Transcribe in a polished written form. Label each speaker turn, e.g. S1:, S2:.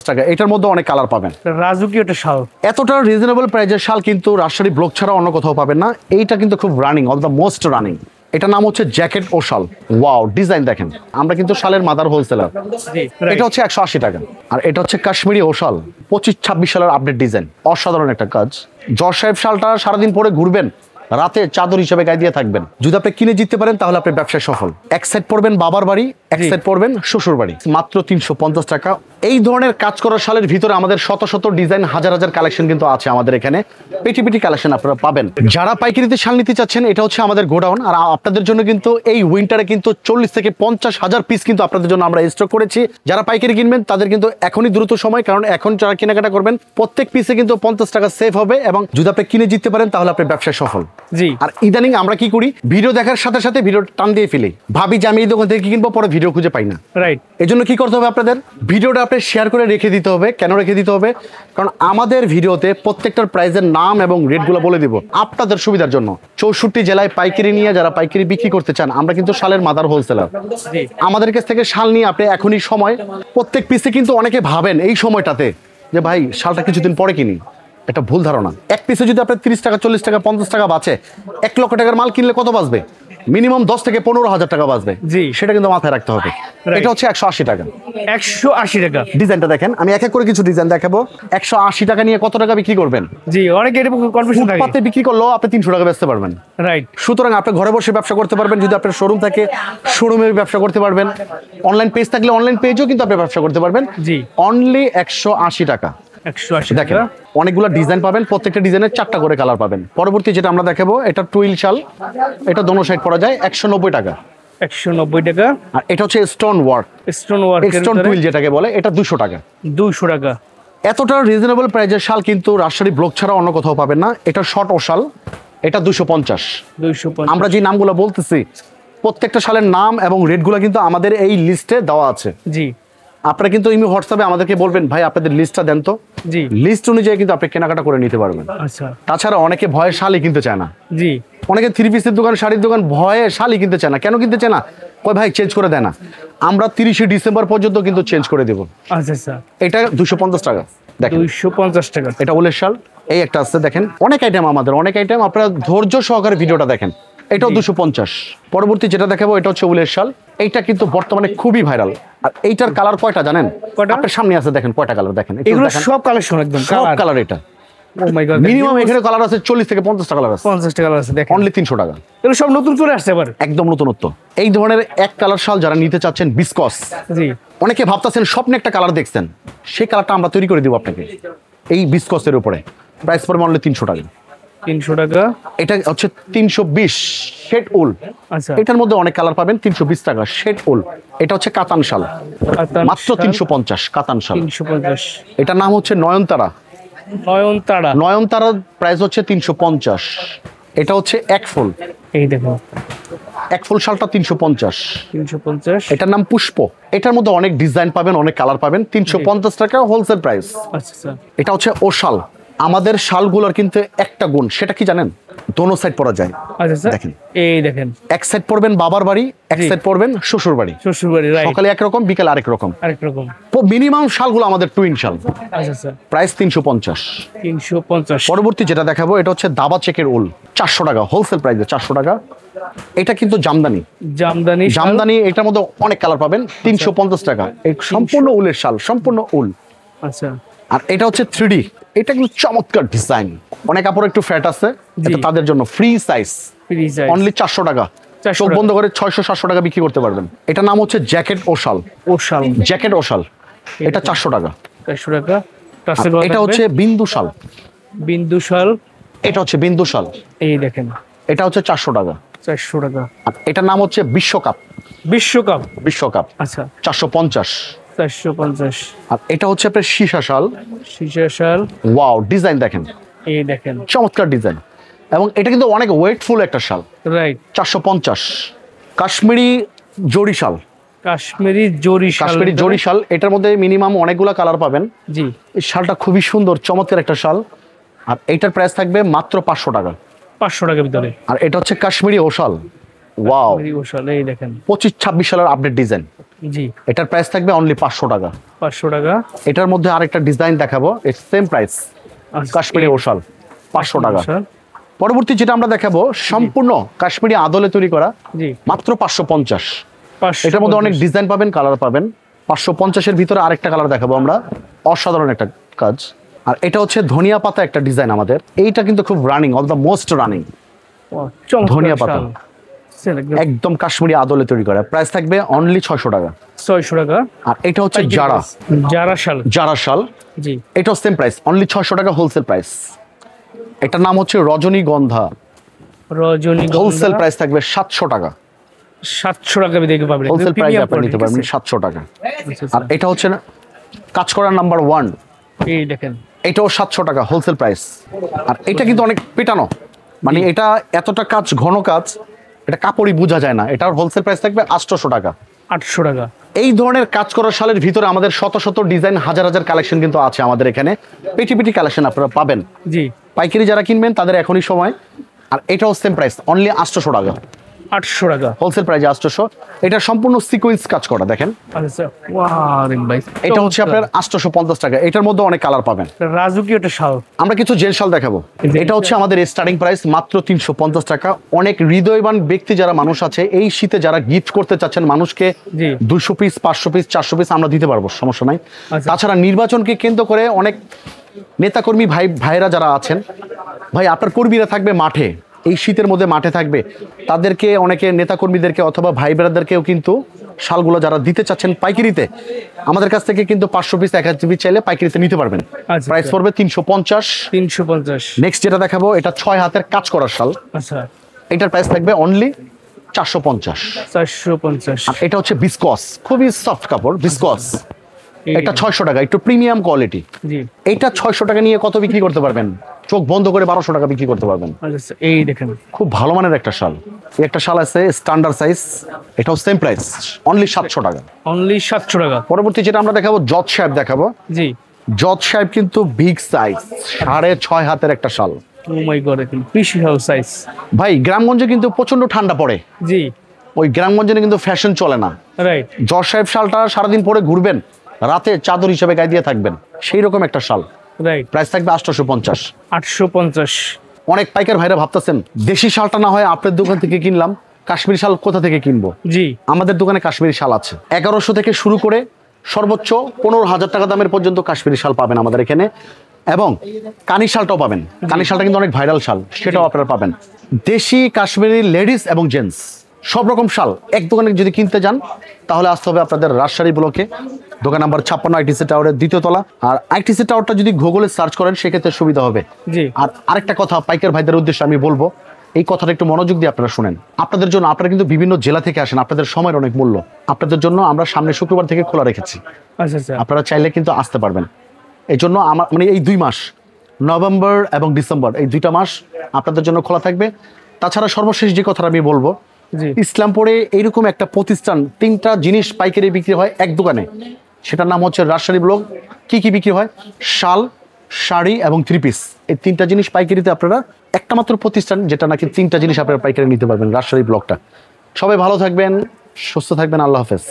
S1: টাকা। এটার মধ্যে অনেক কালার পাবেন।
S2: রাজুকি একটা শাল,
S1: এতটা রিজনেবল প্রাইসের শাল কিন্তু রাজশাহী ব্লক ছাড়া অন্য কোথাও পাবেন না। এইটা কিন্তু খুব running, of the most running. এটার নাম হচ্ছে জ্যাকেট ও শাল। ওয়াও, ডিজাইন দেখেন। আমরা কিন্তু শালের মাদার হোলসেলার। এটা হচ্ছে 180 টাকা। আর এটা হচ্ছে কাশ্মীরি ও শাল, 25-26 সালের আপডেট ডিজাইন। অসাধারণ একটা কাজ। জজ সাহেব শালটা সারাদিন পরে ঘুরবেন, রাতে চাদর হিসেবে গায়ে দিয়ে থাকবেন। যদি আপনি কিনে জিততে পারেন তাহলে আপনি ব্যবসায় সফল। এক সাইড পড়বেন বাবার বাড়ি, এক সাইড পড়বেন শ্বশুর বাড়ি, মাত্র 350 টাকা। এই ধরনের কাজ করা শালের ভিতরে আমাদের শত শত ডিজাইন, হাজার হাজার কালেকশন কিন্তু আছে আমাদের এখানে। পেটি পেটি কালেকশন আপনারা পাবেন। যারা পাইকারিতে শাল নিতে চাচ্ছেন, এটা হচ্ছে আমাদের গোডাউন। আর আপনাদের জন্য কিন্তু এই উইন্টারে কিন্তু 40 থেকে 50 হাজার পিস কিন্তু আপনাদের জন্য আমরা স্টক করেছি। যারা পাইকারি কিনবেন তাদের কিন্তু এখনই দ্রুত সময়, কারণ এখন যারা কেনাকাটা করবেন প্রত্যেক পিসে কিন্তু 50 টাকা সেভ হবে। এবং যদি আপনি কিনে জিততে পারেন তাহলে আপনি ব্যবসায় সফল।
S2: জি।
S1: আর ইদানিং আমরা কি করি, ভিডিও দেখার সাথে সাথে ভিডিও টান দিয়ে ফেলি, ভাবি যে আমি এই দোকান থেকে কিনবো, পরে ভিডিও খুঁজে পাই না।
S2: রাইট।
S1: এই জন্য কি করতে হবে, আপনাদের ভিডিওটা আপনি শেয়ার করে রেখে দিতে হবে। কেন রেখে দিতে হবে? কারণ আমাদের ভিডিওতে প্রত্যেকটার প্রাইসের নাম এবং রেটগুলো বলে দিব আপনাদের সুবিধার জন্য। 64 জেলায় পাইকারি নিয়ে যারা পাইকারি বিক্রি করতে চান, আমরা কিন্তু শালের মাদার হোলসেলার। আমাদের কাছ থেকে শাল নিয়ে আপনি এখনই সময়, প্রত্যেক পিসে কিন্তু অনেকে ভাবেন এই সময়টাতে যে ভাই শালটা কিছুদিন পরে কিনি। এটা ভুল ধারণা। এক পিসে যদি আপনার 30 টাকা, 40 টাকা, 50 টাকা বাঁচে, 1 লক্ষ টাকার মাল কিনলে কত বাঁচবে? মিনিমাম 10 থেকে 15,000 টাকা বাঁচবে।
S2: জি,
S1: সেটা কিন্তু মাথায় রাখতে হবে। এটা হচ্ছে 180 টাকা।
S2: 180 টাকা।
S1: ডিজাইনটা দেখেন, আমি এক এক করে কিছু ডিজাইন দেখাবো। 180 টাকা নিয়ে কত টাকা বিক্রি করবেন?
S2: জি, অনেকে এটা কনফিউশন থাকে।
S1: ফুটপাতে বিক্রি করলেও আপনি 300 টাকা বেচতে পারবেন।
S2: রাইট।
S1: সুতরাং আপনি ঘরে বসে ব্যবসা করতে পারবেন। যদি আপনার শোরুম থাকে, শোরুমে ব্যবসা করতে পারবেন। অনলাইন পেজ থাকলে অনলাইন পেজও কিন্তু আপনি ব্যবসা করতে পারবেন।
S2: জি।
S1: অনলি 180 টাকা।
S2: 180
S1: দেখেন,
S2: টাকা।
S1: অনেকগুলো ডিজাইন পাবেন, প্রত্যেকটা ডিজাইনের 4টা করে কালার পাবেন। পরবর্তী যেটা আমরা দেখাবো, এটা টুইল শাল। এটা দোনো সাইড পরা যায়, 190 টাকা।
S2: 190 টাকা।
S1: আর এটা হচ্ছে stone work,
S2: stone work,
S1: stone twill যেটাকে বলে, এটা 200 টাকা।
S2: 200 টাকা।
S1: এতটা রিজনেবল প্রাইসের শাল কিন্তু রাজশাহী ব্লক ছাড়া অন্য কোথাও পাবেন না। এটা শর্ট ও শাল, এটা 250। আমরা যে নামগুলো বলতেছি প্রত্যেকটা শালের নাম এবং রেটগুলো কিন্তু আমাদের এই লিস্টে দেওয়া আছে।
S2: জি।
S1: আপনারা কিন্তু ইমি হোয়াটসঅ্যাপে আমাদেরকে বলবেন, ভাই আপনাদের লিস্টটা দেন তো।
S2: জি।
S1: লিস্ট অনুযায়ী কিন্তু আপনি কেনাকাটা করে নিতে পারবেন।
S2: আচ্ছা।
S1: তাছাড়া অনেকে ভয়ে শালই কিনতে চায় না।
S2: জি।
S1: অনেকে 3 পিসের দোকান, শাড়ির দোকান ভয়ে শালই কিনতে চায় না। কেন কিনতে চায় না? কয় ভাই চেঞ্জ করে দেয় না। আমরা 30 ডিসেম্বর পর্যন্ত কিন্তু চেঞ্জ করে দেব।
S2: আচ্ছা আচ্ছা।
S1: এটা 250 টাকা। দেখেন
S2: 250 টাকা।
S1: এটা উলের শাল। এই একটা আছে, দেখেন অনেক আইটেম, আমাদের অনেক আইটেম। আপনারা ধৈর্য সহকারে ভিডিওটা দেখেন। এটাও 250। পরবর্তী যেটা দেখাবো, এটা হচ্ছে উলের শাল। এইটা কিন্তু বর্তমানে খুবই ভাইরাল। আর এইটার কালার কয়টা জানেন? আপনার সামনে আছে, দেখেন কয়টা কালার দেখেন।
S2: এগুলো সব কালেকশন একদম
S1: সব কালার। এটা
S2: ও মাই গড,
S1: মিনিমাম এখানে কালার আছে 40 থেকে 50 টাকা কালার আছে।
S2: 50 টাকা কালার আছে, দেখেন
S1: অনলি 300 টাকা।
S2: এগুলো সব নতুন চলে আসছে এবার,
S1: একদম নতুনত্ব। এই ধরনের এক কালার শাল যারা নিতে চাচ্ছেন, বিসকস।
S2: জি।
S1: অনেকে ভাবতেছেন স্বপ্নে একটা কালার দেখছেন, সেই কালারটা আমরা তৈরি করে দিব আপনাকে এই বিসকসের উপরে। প্রাইস পড়বে অনলি 300 টাকা।
S2: 300 টাকা।
S1: এটা হচ্ছে 320 শেড উল।
S2: আচ্ছা।
S1: এটার মধ্যে অনেক কালার পাবেন। 320 টাকা শেড উল। এটা হচ্ছে কাতান শাল, মাত্র 350 কাতান শাল।
S2: 350।
S1: এটার নাম হচ্ছে নয়নতারা।
S2: নয়নতারা।
S1: নয়নতারার প্রাইস হচ্ছে 350। এটা হচ্ছে এক ফুল।
S2: এই দেখো,
S1: এক ফুল শালটা 350।
S2: 350।
S1: এটার নাম পুষ্প। এটার মধ্যে অনেক ডিজাইন পাবেন, অনেক কালার পাবেন। 350 টাকা হোলসেল প্রাইস।
S2: আচ্ছা আচ্ছা।
S1: এটা হচ্ছে ও শাল। আমাদের শালগুলোর কিন্তু একটা গুণ, সেটা কি জানেন? দোনো সাইড পরা যায়।
S2: আচ্ছা আচ্ছা।
S1: দেখেন,
S2: এই দেখেন,
S1: এক সাইড পড়বেন বাবার বাড়ি, এক সাইড পড়বেন শ্বশুর বাড়ি।
S2: শ্বশুর বাড়ি, রাইট।
S1: সকালে একরকম, বিকেল আরেক রকম।
S2: আরেক রকম।
S1: মিনিমাম শালগুলো আমাদের টুইন শাল।
S2: আচ্ছা আচ্ছা।
S1: প্রাইস 350।
S2: 350।
S1: পরবর্তী যেটা দেখাবো, এটা হচ্ছে দাবা চেকের উল, 400 টাকা হোলসেল প্রাইসে। 400 টাকা। এটা কিন্তু জামদানি।
S2: জামদানি।
S1: জামদানি, এটার মধ্যে অনেক কালার পাবেন। 350 টাকা। এই সম্পূর্ণ উলের শাল, সম্পূর্ণ উল।
S2: আচ্ছা।
S1: আর এটা হচ্ছে 3D। এটা কিন্তু চমৎকার ডিজাইন। অনেক কাপড় একটু ফ্যাট আছে, এটা তাদের জন্য free size.
S2: Free size.
S1: Only 400 টাকা। চোখ বন্ধ করে 600-700 টাকা বিক্রি করতে পারবেন। এটা নাম হচ্ছে জ্যাকেট ও শাল।
S2: ও শাল।
S1: জ্যাকেট ও শাল। এটা 400 টাকা।
S2: 400 টাকা।
S1: এটা হচ্ছে বিন্দু শাল।
S2: বিন্দু শাল।
S1: এটা হচ্ছে বিন্দু শাল।
S2: এই দেখেন,
S1: এটা হচ্ছে 400 টাকা।
S2: 400 টাকা।
S1: আর এটার নাম হচ্ছে বিশ্বকাপ।
S2: বিশ্বকাপ।
S1: বিশ্বকাপ।
S2: আচ্ছা।
S1: 450।
S2: 450।
S1: আর এটা হচ্ছে আপনার সীসা শাল।
S2: সীসা শাল।
S1: ওয়াও, ডিজাইন দেখেন,
S2: এই দেখেন
S1: চমৎকার ডিজাইন। এবং এটা কিন্তু অনেক ওয়েটফুল একটা শাল।
S2: রাইট।
S1: 450। কাশ্মীরি জরি শাল।
S2: কাশ্মীরি জরি শাল।
S1: কাশ্মীরি জরি শাল। এটার মধ্যে মিনিমাম অনেকগুলো কালার পাবেন।
S2: জি।
S1: এই শালটা খুবই সুন্দর, চমৎকার একটা শাল। আর এইটার প্রাইস থাকবে মাত্র 500 টাকা।
S2: 500 টাকার ভিতরে।
S1: আর এটা হচ্ছে কাশ্মীরি ও শাল। ওয়াও,
S2: কাশ্মীরি ও শাল এই দেখেন।
S1: 25-26 সালের আপডেট ডিজাইন।
S2: জি
S1: এটার প্রাইস থাকবে অনলি 500 টাকা।
S2: 500 টাকা।
S1: এটার মধ্যে আরেকটা ডিজাইন দেখাবো, সেম প্রাইস,
S2: আচ্ছা,
S1: কাশ্মীরি
S2: এই
S1: ওশাল 500 টাকা।
S2: শাল।
S1: পরবর্তী যেটা আমরা দেখাবো সম্পূর্ণ কাশ্মীরি আদলে তৈরি করা,
S2: জি
S1: মাত্র 550।
S2: 550
S1: এটার মধ্যে অনেক ডিজাইন পাবেন, কালার পাবেন। 550-এর ভিতরে আরেকটা কালার দেখাবো আমরা, অসাধারণ একটা কাজ। আর এটা হচ্ছে ধনিয়া পাতা একটা ডিজাইন আমাদের, এইটা কিন্তু খুব running, all the most running.
S2: Wow, চমৎকার
S1: ধনিয়া পাতা।
S2: শাল। সেল একদম
S1: একদম কাশ্মীরি আদলে তৈরি করা, প্রাইস থাকবে অনলি 600 টাকা।
S2: 600 টাকা।
S1: আর এটা হচ্ছে জারা,
S2: জারা শাল।
S1: জারা শাল,
S2: জি
S1: এটাও সেম প্রাইস, অনলি 600 টাকা হোলসেল প্রাইস। এটার নাম হচ্ছে রজনীগন্ধা,
S2: রজনীগন্ধা।
S1: হোলসেল প্রাইস থাকবে 700 টাকা।
S2: 700 টাকা দেখে পাবেন,
S1: হোলসেল প্রাইস
S2: প্রিমিয়াম
S1: আপনি নিতে পারবেন 700 টাকা। আর এটা হচ্ছে কাজ করার নাম্বার 1,
S2: এই দেখেন।
S1: এটাও 700 টাকা হোলসেল প্রাইস। আর এটা কিন্তু অনেক পেটানো, মানে এটা এতটা কাজ, ঘন কাজ, এটা কাপড়ই বোঝা যায় না। এটার হোলসেল প্রাইস থাকবে 800 টাকা।
S2: 800 টাকা।
S1: এই ধরনের কাজ করা শালের ভিতরে আমাদের শত শত ডিজাইন, হাজার হাজার কালেকশন কিন্তু আছে আমাদের এখানে। পেটি পেটি কালেকশন আপনারা পাবেন।
S2: জি
S1: পাইকারি যারা কিনবেন তাদের এখনই সময়। আর এটাও সেম প্রাইস, অনলি 800 টাকা
S2: 800 টাকা।
S1: হোলসেল প্রাইসে 800। এটা সম্পূর্ণ সিকোয়েন্স কাজ করা দেখেন।
S2: আচ্ছা ওয়াও ভাই,
S1: এটা হচ্ছে আপনার 850 টাকা। এটার মধ্যে অনেক কালার পাবেন।
S2: রাজুকি একটা শাল।
S1: আমরা কিছু জেল শাল দেখাবো। এটা হচ্ছে আমাদের স্টার্টিং প্রাইস মাত্র 350 টাকা। অনেক হৃদয়বান ব্যক্তি যারা মানুষ আছে, এই শীতে যারা গিফট করতে চাচ্ছেন মানুষকে,
S2: জি
S1: 200 পিস 500 পিস 400 পিস আমরা দিতে পারবো, সমস্যা নাই।
S2: আচ্ছা।
S1: তাছাড়া নির্বাচনকে কেন্দ্র করে অনেক নেতাকর্মী ভাইরা যারা আছেন, ভাই আপনার কর্মীরা থাকবে মাঠে, এই শীতের মধ্যে মাঠে থাকবে, তাদেরকে অনেকে নেতাকর্মীদেরকে অথবা ভাই বোনেদেরকেও কিন্তু শালগুলো যারা দিতে চাচ্ছেন পাইকারিতে, আমাদের কাছ থেকে কিন্তু 500 পিস 1000 পিস চাইলে পাইকারিতে নিতে পারবেন।
S2: আচ্ছা।
S1: প্রাইস পড়বে 350।
S2: 350।
S1: নেক্সট যেটা দেখাবো, এটা 6 হাতের কাজ করার শাল,
S2: আচ্ছা
S1: এটার প্রাইস থাকবে অনলি 450।
S2: 450।
S1: আর এটা হচ্ছে বিসকস, খুবই সফট কাপড়, বিসকস। এটা 600 টাকা, একটু প্রিমিয়াম কোয়ালিটি।
S2: জি
S1: এইটা 600 টাকা নিয়ে কত বিক্রি করতে পারবেন? চোখ বন্ধ করে 1200 টাকা বিক্রি করতে পারবেন।
S2: আচ্ছা এই দেখেন।
S1: খুব ভালো মানের একটা শাল। এই একটা শাল আছে স্ট্যান্ডার্ড সাইজ, এটাও সেম প্রাইস, অনলি 700 টাকা।
S2: অনলি 700 টাকা।
S1: পরবর্তী যেটা আমরা দেখাবো, জজ সাহেব দেখাবো।
S2: জি
S1: জজ সাহেব কিন্তু বিগ সাইজ, 6.5 হাতের একটা শাল।
S2: ও মাই গড, দেখেন বিশাল সাইজ।
S1: ভাই গ্রামগঞ্জে কিন্তু প্রচন্ড ঠান্ডা পড়ে,
S2: জি
S1: ওই গ্রামগঞ্জে কিন্তু ফ্যাশন চলে না।
S2: রাইট।
S1: জজ সাহেব শালটা সারাদিন পরে ঘুরবেন, রাতে চাদর হিসেবে গায়ে দিয়ে থাকবেন, সেই রকম একটা শাল।
S2: রাইট।
S1: প্রাইস থাকবে 850।
S2: 850।
S1: অনেক পাইকার ভাইরা ভাবতেছেন দেশি শালটা না হয় আপনার দোকান থেকে কিনলাম, কাশ্মীরি শাল কোথা থেকে কিনবো?
S2: জি
S1: আমাদের দোকানে কাশ্মীরি শাল আছে 1100 থেকে শুরু করে সর্বোচ্চ 15,000 টাকা দামের পর্যন্ত কাশ্মীরি শাল পাবেন আমাদের এখানে। এবং কানি শালটাও পাবেন, কানি শালটা কিন্তু অনেক ভাইরাল শাল, সেটাও আপনারা পাবেন। দেশি কাশ্মীরি লেডিস এবং জেন্টস সব রকম শাল এক দোকানে যদি কিনতে যান, তাহলে আসতে হবে আপনাদের রাজশাহী ব্লকে, দোকান নাম্বার 56, আইটিসি টাওয়ারের 2য় তলা। আর আইটিসি টাওয়ারটা যদি গুগলে সার্চ করেন সেক্ষেত্রে সুবিধা হবে।
S2: জি
S1: আর আরেকটা কথা পাইকার ভাইদের উদ্দেশ্যে আমি বলবো, এই কথাটা একটু মনোযোগ দিয়ে আপনারা শুনেন। আপনাদের জন্য, আপনারা কিন্তু বিভিন্ন জেলা থেকে আসেন, আপনাদের সময়ের অনেক মূল্য, আপনাদের জন্য আমরা সামনে শুক্রবার থেকে খোলা রেখেছি,
S2: আচ্ছা আচ্ছা
S1: আপনারা চাইলে কিন্তু আসতে পারবেন। এই জন্য আমার মানে এই 2 মাস, নভেম্বর এবং ডিসেম্বর, এই 2টা মাস আপনাদের জন্য খোলা থাকবে। তাছাড়া সর্বশেষ যে কথাটা আমি বলবো,
S2: জি
S1: ইসলামপুরে এইরকম একটা প্রতিষ্ঠান, 3টা জিনিস পাইকারি বিক্রি হয় এক দোকানে, সেটার নাম হচ্ছে রাজশাহী ব্লক। কি কি বিক্রি হয়? শাল, শাড়ি এবং 3 পিস, এই 3টা জিনিস পাইকারিতে আপনারা, একটা মাত্র প্রতিষ্ঠান যেটা নাকি 3টা জিনিস আপনারা পাইকারি নিতে পারবেন, রাজশাহী ব্লকটা। সবাই ভালো থাকবেন, সুস্থ থাকবেন, আল্লাহ হাফেজ।